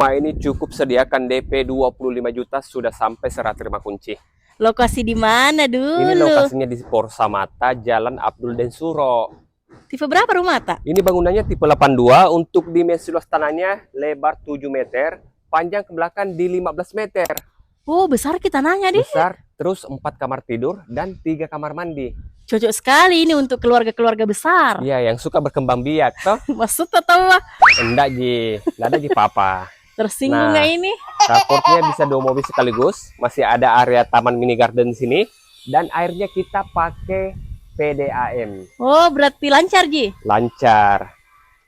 Rumah ini cukup sediakan DP 25 juta sudah sampai serah terima kunci. Lokasi di mana Ini dulu? lokasinya di Porsamata, Jalan Abdul Densuro. Tipe berapa rumah, Tak? Ini bangunannya tipe 82, untuk dimensi luas tanahnya lebar 7 meter, panjang ke belakang di 15 meter. Oh, besar kita nanya deh. Besar, terus 4 kamar tidur dan 3 kamar mandi. Cocok sekali ini untuk keluarga-keluarga besar. Iya, yang suka berkembang biak toh. Maksud tahu ah? Enggak Ji, enggak ada Ji papa. Tersinggung nggak ini? Carportnya bisa 2 mobil sekaligus. Masih ada area taman mini garden di sini. Dan airnya kita pakai PDAM. Oh, berarti lancar, Ji? Lancar.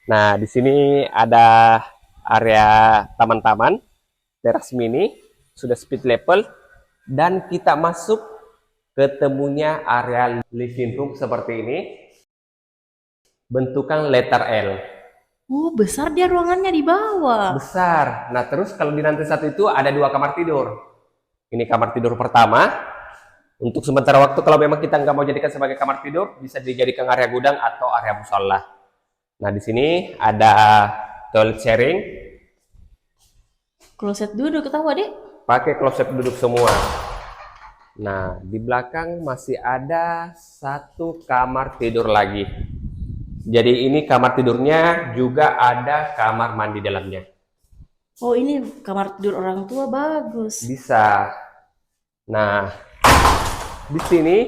Nah, di sini ada area taman-taman, teras mini, sudah speed level. Dan kita masuk ketemunya area living room seperti ini. Bentukan letter L. Oh, besar dia ruangannya di bawah. Besar. Nah, terus kalau di lantai satu itu ada 2 kamar tidur. Ini kamar tidur pertama. Untuk sementara waktu kalau memang kita nggak mau jadikan sebagai kamar tidur, bisa dijadikan area gudang atau area musala. Nah, di sini ada toilet sharing. Kloset duduk, tahu Dek? Pakai kloset duduk semua. Nah, di belakang masih ada 1 kamar tidur lagi. Jadi ini kamar tidurnya juga ada kamar mandi dalamnya. Oh, ini kamar tidur orang tua, bagus. Bisa. Nah, di sini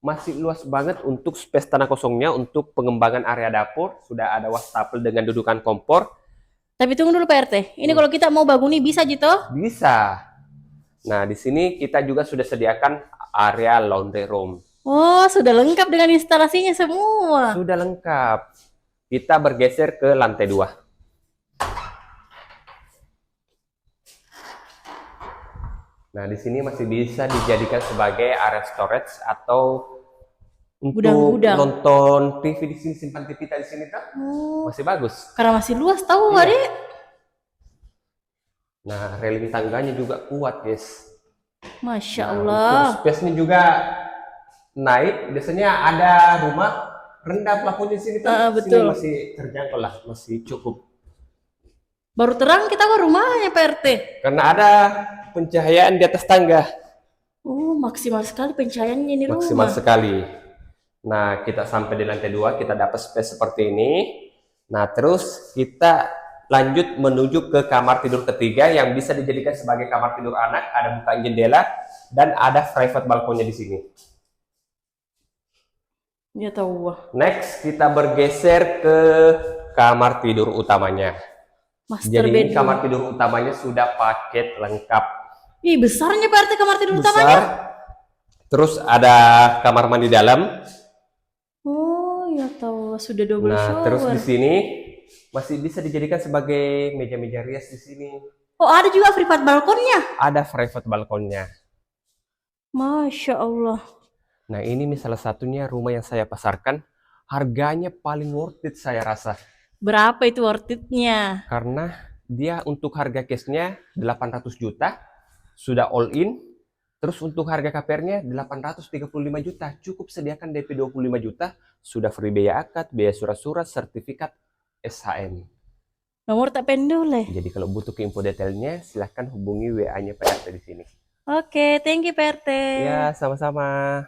masih luas banget untuk space tanah kosongnya untuk pengembangan area dapur. Sudah ada wastafel dengan dudukan kompor. Tapi tunggu dulu Pak RT. Ini kalau kita mau bangun ini bisa Jito? Bisa. Nah, di sini kita juga sudah sediakan area laundry room. Oh, sudah lengkap dengan instalasinya semua. Sudah lengkap. Kita bergeser ke lantai 2. Nah, di sini masih bisa dijadikan sebagai area storage atau untuk Gudang-gudang. nonton TV di sini, simpan TV kita di sini kan? Oh, Masih bagus. karena masih luas tahu Iya. Dek? Nah, railing tangganya juga kuat, guys. Masya Nah, Allah. untuk space-nya juga naik. Biasanya ada rumah rendah plafonnya di sini kan? Betul. Sini masih terjangkau lah, masih cukup. Baru terang kita ke rumahnya Pak RT. Karena ada pencahayaan di atas tangga. Oh, maksimal sekali pencahayaannya ini Maksimal rumah. sekali. Nah, kita sampai di lantai 2, kita dapat space seperti ini. Nah, terus kita lanjut menuju ke kamar tidur ketiga yang bisa dijadikan sebagai kamar tidur anak. Ada bukaan jendela dan ada private balkonnya di sini. Ya tahu. Next, kita bergeser ke kamar tidur utamanya. Master Jadi ini bedroom. kamar tidur utamanya sudah paket lengkap. Ih, besarnya Pak RT kamar tidur Besar. utamanya. Terus ada kamar mandi dalam. Oh, ya tahu sudah double Nah, shower. terus di sini masih bisa dijadikan sebagai meja-meja rias di sini. Oh, ada juga privat balkonnya. Ada private balkonnya. Masya Allah. Nah, ini salah satunya rumah yang saya pasarkan. Harganya paling worth it saya rasa. Berapa itu worth it-nya? Karena dia untuk harga cashnya 800 juta. Sudah all in. Terus untuk harga KPR-nya 835 juta. Cukup sediakan DP 25 juta. Sudah free biaya akad, biaya surat-surat, sertifikat SHM. Nomor tak pendule. Jadi kalau butuh info detailnya, silahkan hubungi WA-nya Pak RT di sini. Oke, thank you Pak RT. Ya, sama-sama.